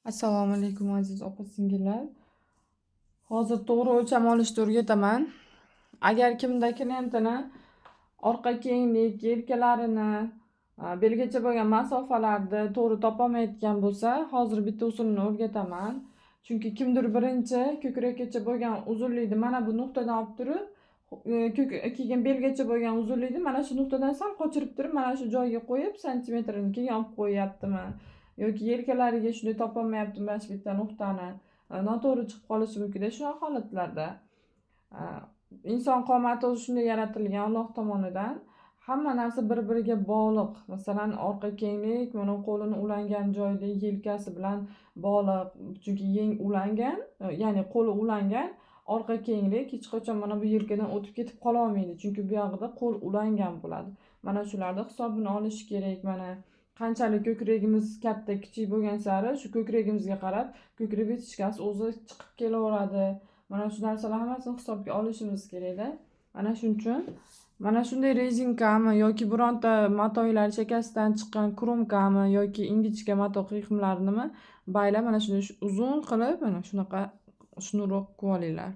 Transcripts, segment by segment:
Assalomu alaykum aziz opa-singillar. Hozir to'g'ri o'lcham olishni o'rgataman. Agar kimda klientini orqa kenglik, yelkalarini, belgacha bo'lgan masofalarni to'g'ri topolmayotgan bo'lsa, hozir bitta usulni o'rgataman. Chunki kimdir birinchi ko'krakgacha bo'lgan uzunlikni mana bu nuqtadan olib turib, keyin belgacha bo'lgan uzunlikni mana shu nuqtadan sal qochirib turib, mana shu joyga qo'yib, santimetrini keyin olib qo'yyaptimi? Yoki yelkalariga shunday topolmayapti mana shu bitta nuqtani. Noto'g'ri chiqib qolishi mumkin shunaqa holatlarda. Inson qomati o'zi shunday yaratilgan Alloh tomonidan. Hamma narsa bir-biriga bog'liq. Masalan, orqa kenglik, mana qo'lini ulangan joyda yelkasi bilan bog'liq. Chunki yeng ulangan, ya'ni qo'li ulangan, orqa kenglik hech qachon mana bu yelkadan o'tib ketib qola olmaydi. Chunki bu yog'ida qo'l ulangan bo'ladi. Mana shularni hisobini olish kerak. Mana qanchalik ko'kragimiz katta, kichik bo'lgan sari shu ko'kragimizga qarab ko'krak bitishkasi o'zi chiqib kelaveradi. Mana shu narsalar hammasini hisobga olishimiz kerakda. Mana shuning uchun mana shunday rezinkami yoki bironta matoylar chekasidan chiqqan kromkami yoki ingichka mato qiyiqlarini baylab mana shunday uzun qilib mana shunaqa shnuroq qilib olinglar.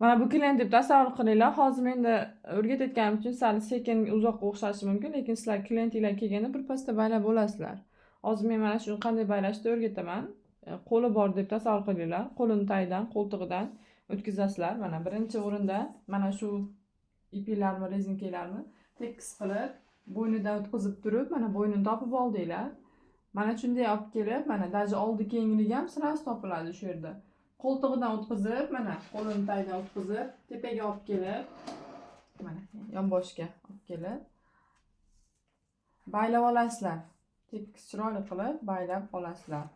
Mana bu klient deb tasavvur qilinglar. Hozir menda o'rgatayotganim uchun sal sekin uzoqqa o'xshashi mumkin, lekin sizlar klientinglar kelganda birpasda baylab olasizlar. Hozir men mana shuni qanday baylashni o'rgataman. Qo'li bor deb tasavvur qilinglar. Qo'lini tagidan, qo'ltig'idan o'tkazasizlar. Mana birinchi o'rinda mana shu iplarni, rezinkalarni tekis qilib, bo'ynidan o'tkazib turib, mana bo'ynini topib oldinglar. Mana shunday olib kelib, mana daji oldi kengligi ham sirasi topiladi shu yerda. Qo'ltig'idan o'tkazib, mana qo'lini tagidan o'tkazib, tepaga olib kelib, mana yonboshga olib kelib baylab olasizlar. Tekis chiroyli qilib baylab olasizlar.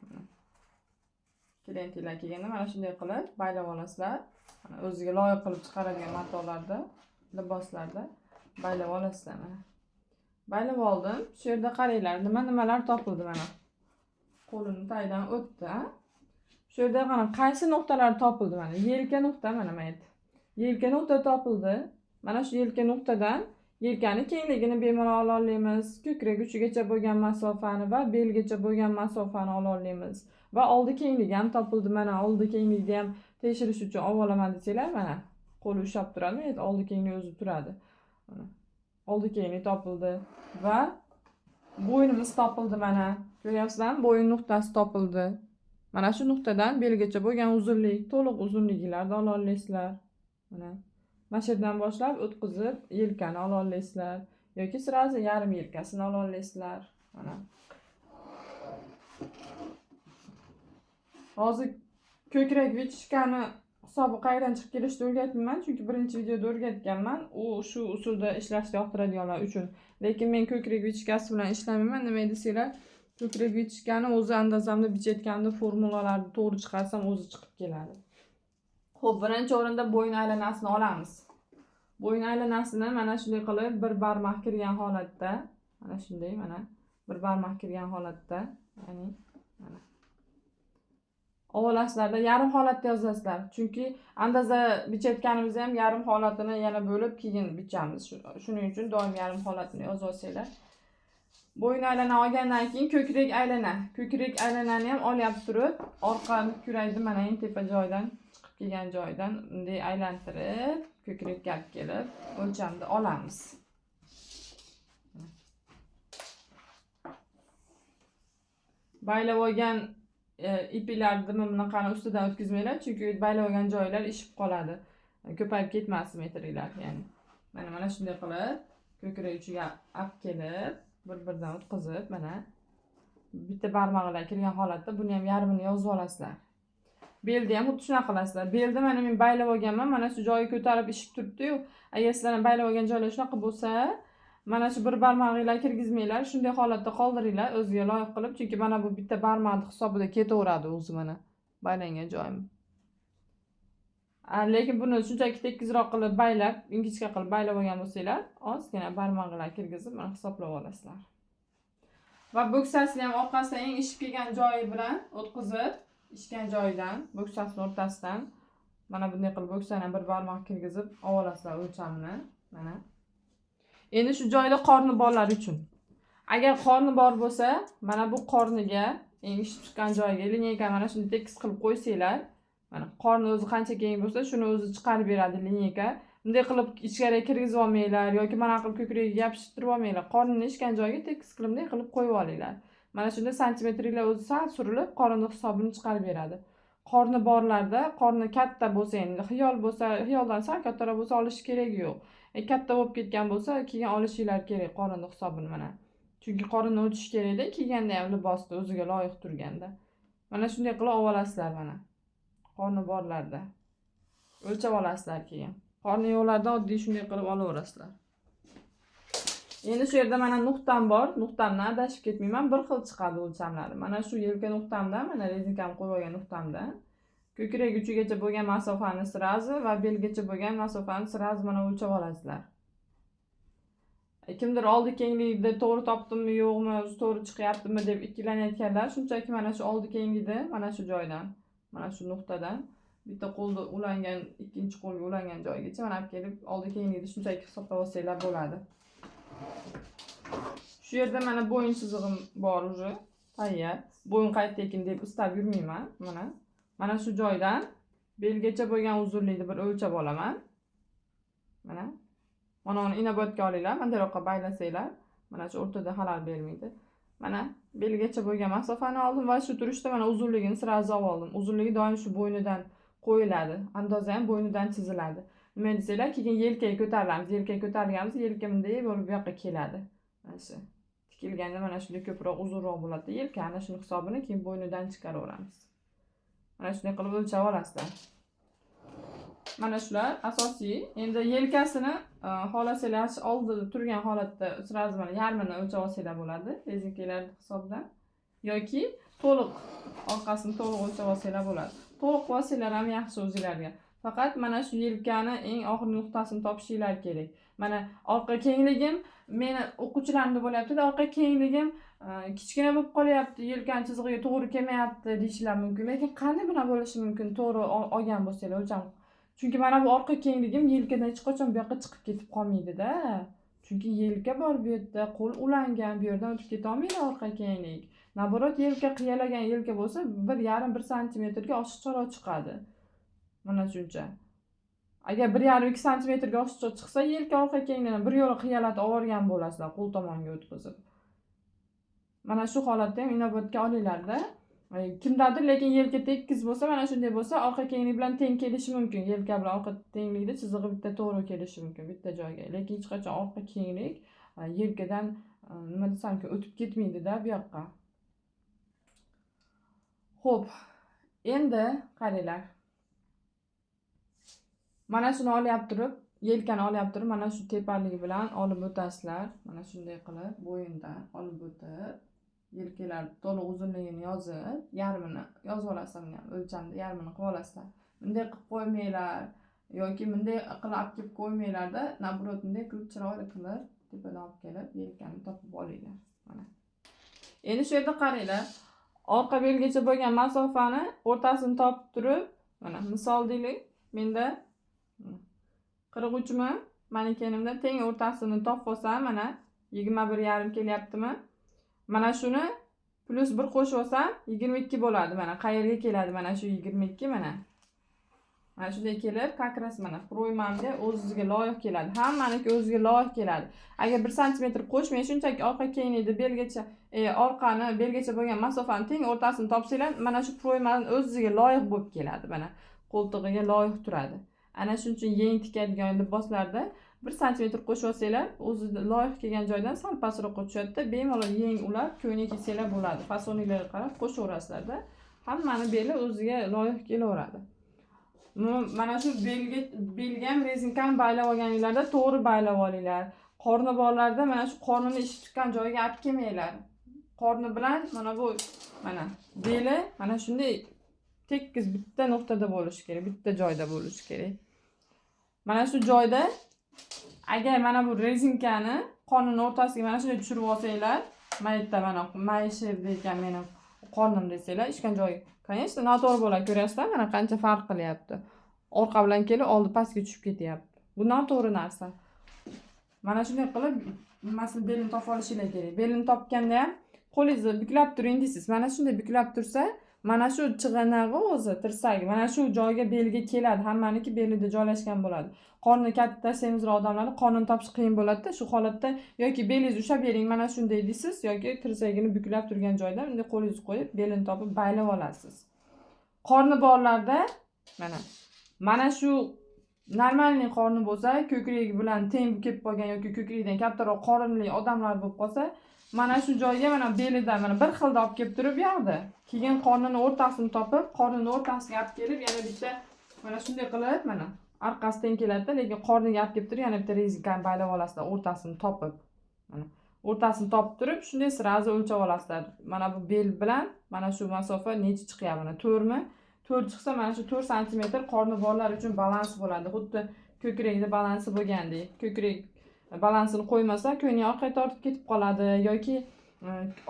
Klientlar kelganda mana shunday qilib baylab olasizlar. Mana o'ziga loyiq qilib chiqaradigan matolarda, liboslarda baylab olasizlar mana. Baylab oldim. Shu yerda qaranglar, nimalar topildi mana. Qo'lini tagidan o'tdi. Shu yerda mana qaysi nuqtalar topildi mana. Yelka nuqta mana mayt. Yelka nuqta topildi. Mana shu yelka nuqtadan yelkani kengligini bemalol olamiz. Ko'krak uchigacha bo'lgan masofani va belgacha bo'lgan masofani olamiz. Va oldi kengligi ham topildi. Mana oldi kenglikni ham tekshirish uchun olaman desanglar mana qo'li ushlab turadi. Oldi kenglik o'zi turadi. Mana oldi kenglik topildi va bo'ynimiz topildi mana. Ko'ryapsizlarmi? Bo'yin nuqtasi topildi. Mana shu nuqtadan belgacha bo'lgan uzunlik, to'liq uzunliklarni ola olasizlar. Mana shu yerdan boshlab o'tkazib yelkani ola olasizlar yoki sirasi yarim yelkasini ola olasizlar. Mana. Hozir ko'krak vichkani hisobi qayerdan chiqib kelishni o'rgatmayman, chunki birinchi videoda o'rgatganman. U shu usulda ishlashni yoqtiradiganlar uchun. Lekin men ko'krak vichkasi bilan ishlamayman. Nima desanglar, ko'krak vichkani o'zi andazamda bichayotganda formulalarni to'g'ri chiqarsam o'zi chiqib keladi. Xo'p, birinchi o'rinda bo'yin aylanasini olamiz. Bo'yin aylanasini mana shunday qilib bir barmoq kirgan holatda, mana shunday mana bir barmoq kirgan holatda, ya'ni mana olasizlarda yarim holatda yozasizlar. Chunki andaza bichayotganimizda ham yarim holatini yana bo'lib keyin bichamiz. Shuning uchun doim yarim holatini yozib olsanglar. Bo'yin aylana olgandan keyin ko'krak aylana. Ko'krak aylanani ham olyap turib, orqa kurakni mana eng tepa joydan chiqib kelgan joydan bunday aylantirib, ko'krakga olib kelib o'lchamni olamiz. Baylab olgan iplarni bunaqani ustidan o'tkazmanglar, chunki baylab olgan joylar ishib qoladi. Ko'payib ketmasin metrlar, ya'ni. Mana shunday qilib ko'krak uchiga olib kelib bir-biridan o'tkazib, mana bitta barmoqlar kirgan holatda buni ham yarmini yozib olasizlar. Belni ham xuddi shunaqa qilasizlar. Belni mana men baylab olganman, mana shu joyi ko'tarib ishib turibdi-yu. Agar sizlar baylab olgan joylar shunaqa bo'lsa, mana shu bir barmoqlar kirgizmanglar, shunday holatda qoldiringlar, o'ziga loyiq qilib, chunki mana bu bitta barmoq hisobida ketaveradi o'zi mana baylangan joyim. Lekin buni shunchaki tekisroq qilib baylab, ingichka qilib baylab olgan bo'lsanglar, ozgina barmoqlar kirgizib mana hisoblab olasizlar. Va bo'ksasini ham orqasidan eng ishib kelgan joyi bilan o'tkazib, ishgan joyidan, bo'ksasini o'rtasidan Mana bunday qilib o'ksani bir barmoq kirgizib olasizlar o'lchamini. Mana. Endi shu joyda qorni borlar uchun. Agar qorni bor bo'lsa, mana bu qorniga, eng ishib chiqqan joyiga lineyka mana shuni tekis qilib qo'ysanglar, mana qorni o'zi qancha keng bo'lsa, shuni o'zi chiqarib beradi lineyka. Bunday qilib ichkariga kirgizib olmanglar yoki mana qilib ko'kragiga yopishtirib olmanglar. Qornini ishgan joyiga tekis qilib bunday qilib qo'yib olinglar. Mana shunda santimetrlar o'zi sal surilib, qorni hisobini chiqarib beradi. Qorni borlarda, qorni katta bo'lsa, endi xiyol bo'lsa, xiyoldan sal kattaroq bo'lsa olish keragi yo'q. Katta bo'lib ketgan bo'lsa, keyin olishinglar kerak qorni hisobini mana. Chunki qorinni o'tish kerakda, kiyganda ham libosda o'ziga loyiq turganda. Mana shunday qilib olasizlar mana. Qorni borlarda. O'lchab olasizlar keyin. Qorni yo'qlarda oddiy shunday qilib olaverasizlar. Endi shu yerda mana nuqtam bor. Nuqtamdan adashib ketmayman. Bir xil chiqadi o'lchamlari. Mana shu yelka nuqtamdan, mana rezinkam qo'yib olgan nuqtamdan ko'krak uchigacha bo'lgan masofani sirazi va belgacha bo'lgan masofani sirazi mana o'lchab olasizlar. Kimdir oldi kenglikda to'g'ri topdimmi yo'qmi, to'g'ri chiqyaptimi deb ikkilanayotganlar, shunchaki mana shu oldi kenglikda, mana shu joydan, mana shu nuqtadan bitta qo'lda ulangan, ikkinchi qo'lga ulangan joygacha mana olib kelib oldi kenglikda shunchaki hisoblab olsanglar bo'ladi. Shu yerda mana bo'yin chizig'im bor уже, tayyor. Bo'yin qayerda ekan deb istab yurmayman, mana. Mana shu joydan belgacha bo'lgan uzunlikni bir o'lchab olaman. Mana. Mana uni inobatga olinglar, bundaroqqa baylasanglar, mana shu o'rtada xalal bermaydi. Mana belgacha bo'lgan masofani oldim va shu turishda mana uzunligini sirazi oldim. Uzunligi doim shu bo'ynidan qo'yiladi. Andoza ham bo'ynidan chiziladi. Nima desanglar, keyin yelkaga ko'tarilamiz. Yelkaga ko'tarilganimizda yelka bunday bo'lib bu yoqqa keladi. Mana shu tikilganda mana shunday ko'proq uzunroq bo'ladi. Yelka ana shuni hisobini keyin bo'ynidan chiqaraveramiz. Mana shunday qilib o'lchab olasizlar. Mana shular asosiy. Endi yelkasini xohlasanglar oldida turgan holatda sirazi mana yarmini o'lchab olsanglar bo'ladi, rezinkalar hisobidan. Yoki to'liq orqasini to'liq o'lchab olsanglar bo'ladi. To'liq olsanglar ham yaxshi o'zingizlarga. Faqat mana shu yelkani eng oxirgi nuqtasini topishinglar kerak. Mana orqa kengligim meni o'quvchilarimda bo'lyapti-da, orqa kengligim kichkina bo'lib qolyapti, yelkani chizig'iga to'g'ri kelmayapti deyishlar mumkin. Lekin qanday buna bo'lishi mumkin? To'g'ri olgan bo'lsanglar o'lcham. Chunki mana bu orqa kengligim yelkadan hech qachon bu yoqqa chiqib ketib qolmaydi-da. Chunki yelka bor bu yerda, qo'l ulangan, bu yerdan o'tib keta olmaydi orqa kenglik. Naborot yelka qiyalagan yelka bo'lsa 1,5-1 santimetrga oshiqcharoq chiqadi. Mana shuncha. Agar 1,5-2 santimetrga oshiqcha chiqsa, yelka orqa kengligidan bir yo'la qiyalatib olgan bo'lasizlar, qo'l tomonga o'tkazib. Mana shu holatda ham inobatga olinglar-da. Kimdadir lekin yelka tekis bo'lsa, mana shunday bo'lsa, orqa kenglik bilan teng kelishi mumkin. Yelka bilan orqa tenglikda chizig'i bitta to'g'ri kelishi mumkin, bitta joyga. Lekin hech qachon orqa kenglik yelkadan nima desam-ki, o'tib ketmaydi-da bu yoqqa. Xo'p. Endi qaranglar. Mana shuni olyap turib, yelkani olyap turib, mana shu tepaligi bilan olib o'tasizlar. Mana shunday qilib bo'yindan olib o'tib, yelkalar to'liq uzunligini yozib, yarmini yozib olasizlar, o'lchamda yarmini qilib olasizlar. Bunday qilib qo'ymanglar yoki bunday qilib olib kelib qo'ymanglarda, nabrot bunday qilib chiroyli qilib tepadan olib kelib, yelkani topib olinglar. Mana. Endi shu yerda qaranglar. Orqa belgacha bo'lgan masofani o'rtasini topib turib, mana misol deylik, menda 43 mi? Manekenimda teng o'rtasini topib olsam, mana 21,5 kelyaptimi? Mana shuni plus 1 qo'shib olsam 22 bo'ladi. Mana qayerga keladi? Mana shu 22 mana. Mana shunday kelib, kakras mana proymamga o'ziga loyiq keladi. Hammaniki o'ziga loyiq keladi. Agar 1 santimetr qo'shmay shunchaki orqa kenglikda belgacha, orqani belgacha bo'lgan masofani teng o'rtasini topsanglar, mana shu proymaning o'ziga loyiq bo'lib keladi. Mana qo'ltig'iga loyiq turadi. Ana shuning uchun yeng tikadigan liboslarda 1 santimetr qo'shib olsanglar, o'ziga loyiq kelgan joydan sal pastroqqa tushadi-da, bemalol yeng ulab ko'ylak kiysanglar bo'ladi. Fasoninglarga qarab qo'shaverasizlar-da. Hammani beli o'ziga loyiq kelaveradi. Mana shu belga ham rezinkani baylab olganinglarda to'g'ri baylab olinglar. Qorni borlarda mana shu qornini ishib chiqqan joyiga olib kelmanglar. Qorni bilan mana bu mana beli mana shunday tekis bitta nuqtada bo'lishi kerak, bitta joyda bo'lishi kerak. Mana shu joyda agar mana bu rezinkani qornining o'rtasiga mana shunday tushirib olsanglar, mayda mana mayshir degan meni qornim desanglar, ishgan joyi, конечно, noto'g'ri bo'ladi, ko'rasizlar, mana qancha farq qilyapti. orqa bilan kelib oldi pastga tushib ketyapti. Bu noto'g'ri narsa. Mana shunday qilib nimasini belini topib olishinglar kerak. Belini topganda ham qo'lingizni buklab turing deysiz. Mana shunday buklab tursa, mana shu chig'anog'i o'zi tirsagi mana shu joyga belga keladi. Hammaniki belida joylashgan bo'ladi. Qorni katta semizroq odamlarni qornini topish qiyin bo'ladi-da. Shu holatda yoki belingizni ushlab bering, mana shunday deysiz, yoki tirsagini buklab turgan joydan bunday qo'lingizni qo'yib, belini topib baylab olasiz. Qorni borlarda mana shu normalniy qorni bo'lsa, ko'kragi bilan teng kelib qolgan yoki ko'kragidan kattaroq qorinli odamlar bo'lib qolsa, mana shu joyga mana belidan mana bir xilda olib kelib turib yoqdi. Keyin qornini o'rtasini topib, qornini o'rtasiga olib kelib, yana bitta mana shunday qilib, mana orqasidan keladi-da, lekin qorniga olib kelib turib, yana bitta rezikani baylab olasizlar, o'rtasini topib. Mana o'rtasini topib turib, shunday sirazi o'lchab olasizlar. Mana bu bel bilan mana shu masofa necha chiqyapti? Mana 4 mi? 4 chiqsa, mana shu 4 sm qorni borlar uchun balans bo'ladi. Xuddi ko'krakda balansi bo'lgandek. Ko'krak balansini qo'ymasa, ko'ngli orqaga tortib ketib qoladi yoki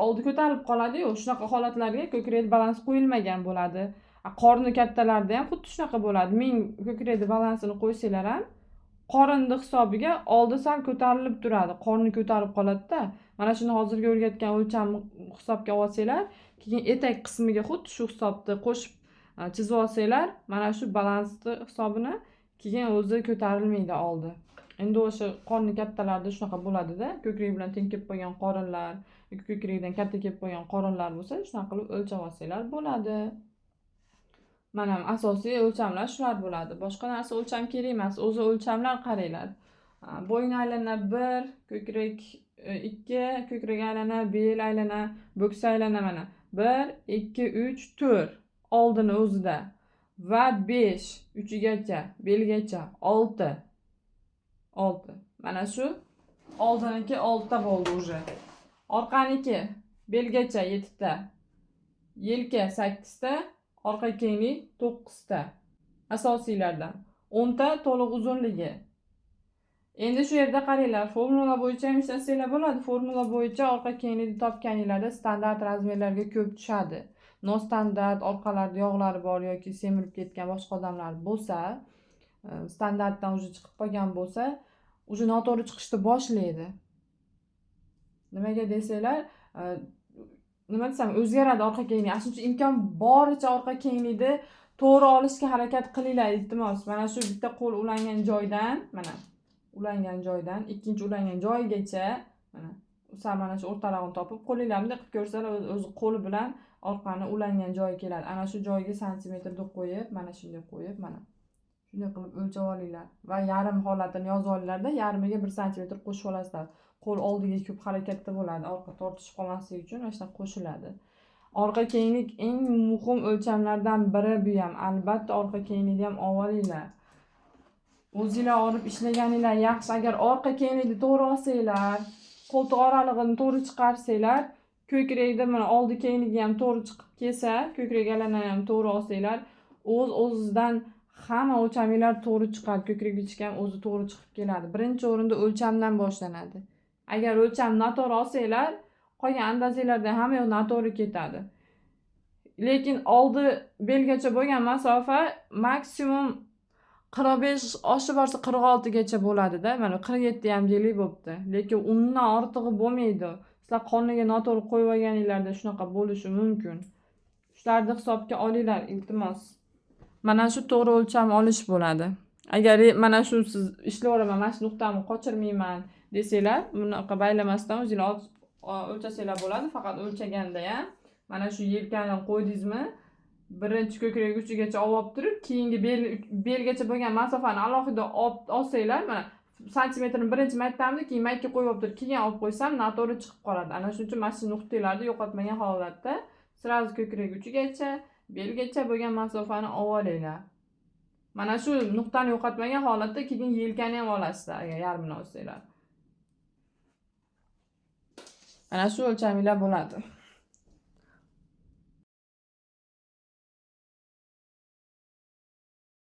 oldi ko'tarilib qoladi-yu. Shunaqa holatlarga ko'krakda balans qo'yilmagan bo'ladi. Qorni kattalarda ham xuddi shunaqa bo'ladi. Men ko'krakda balansini qo'ysanglar ham qorinni hisobiga oldi sal ko'tarilib turadi. Qorni ko'tarib qoladi-da. Mana shuni hozirgi o'rgatgan o'lchamni hisobga olsanglar, keyin etak qismiga xuddi shu hisobda qo'shib chizib olsanglar, mana shu balansni hisobini keyin o'zi ko'tarilmaydi oldi. Endi o'sha qorni kattalarda shunaqa bo'ladi-da, ko'krak bilan teng kelib qolgan qorinlar, ko'krakdan katta kelib qolgan qorinlar bo'lsa, shunaqa qilib o'lchab olsanglar bo'ladi. Mana asosiy o'lchamlar shular bo'ladi. Boshqa narsa o'lcham kerak emas. O'zi o'lchamlar qaranglar. Bo'yin aylana 1, ko'krak 2, ko'krak aylana, bel aylana, bo'ks aylana mana 1, 2, 3, 4 oldini o'zida va 5 uchigacha, belgacha 6. Mana shu oldiniki 6 ta bo'ldi уже. Orqaniki belgacha 7 ta, yelka 8 ta, orqa kenglik 9 ta. Asosiylardan 10 ta to'liq uzunligi. Endi shu yerda qaranglar, formula bo'yicha ham ishlasanglar bo'ladi. Formula bo'yicha orqa kenglikni topganinglarda standart razmerlarga ko'p tushadi. Nostandart orqalarda yog'lari bor yoki semirib ketgan boshqa odamlar bo'lsa, standartdan уже chiqib qolgan bo'lsa, уже noto'g'ri chiqishni boshlaydi. Nimaga desanglar, nima desam, o'zgaradi orqa kenglik. Shuning uchun imkon boricha orqa kenglikni to'g'ri olishga harakat qilinglar, iltimos. Mana shu bitta qo'l ulangan joydan, mana ulangan joydan ikkinchi ulangan joyigacha mana shu o'rtalog'ini topib qo'linglar bunday qilib ko'rsalar, o'zi qo'li bilan orqani ulangan joyi keladi. Ana shu joyga santimetr deb qo'yib, mana shunday qo'yib, mana shunday qilib o'lchab olinglar va yarim holatini yozib olinglarda, yarmiga 1 santimetr qo'shib olasizlar. Qo'l oldiga ko'p harakatda bo'ladi, orqa tortishib qolmasligi uchun mana shunday qo'shiladi. Orqa kenglik eng muhim o'lchamlardan biri bu ham. Albatta orqa kenglikni ham olinglar. O'zinglar olib ishlaganinglar yaxshi. Agar orqa kenglikni to'g'ri olsanglar, qo'ltiq oralig'ini to'g'ri chiqarsanglar, ko'krakda mana oldi kengligi ham to'g'ri chiqib kelsa, ko'krak aylanani ham to'g'ri olsanglar, o'z-o'zidan hamma o'lchaminglar to'g'ri chiqadi. Ko'krak bichga ham o'zi to'g'ri chiqib keladi. Birinchi o'rinda o'lchamdan boshlanadi. Agar o'lcham noto'g'ri olsanglar, qolgan andazinglarda hamma yoq noto'g'ri ketadi. Lekin oldi belgacha bo'lgan masofa maksimum 45 oshib borsa 46 gacha bo'ladi-da. Mana 47 ham deylik bo'pti. Lekin undan ortig'i bo'lmaydi. Sizlar qorniga noto'g'ri qo'yib olganinglarda shunaqa bo'lishi mumkin. Shularni hisobga olinglar, iltimos. Mana shu to'g'ri o'lcham olish bo'ladi. Agar mana shu siz ishlayveraman, mana shu nuqtamni qochirmayman desanglar, bunaqa baylamasdan o'zinglar o'lchasanglar bo'ladi. Faqat o'lchaganda ham mana shu yelkani qo'ydingizmi, birinchi ko'krak uchigacha olib turib, keyingi belgacha bo'lgan masofani alohida olsanglar, mana santimetrni birinchi mayttamda, keyin maytga qo'yib turib, keyin olib qo'ysam, noto'g'ri chiqib qoladi. Ana shuning uchun mana shu nuqtalarni yo'qotmagan holatda sirazi ko'krak uchigacha, belgacha bo'lgan masofani olinglar. Mana shu nuqtani yo'qotmagan holatda keyin yelkani ham olasizlar, agar yarmini olsanglar. Mana shu o'lchaminglar bo'ladi.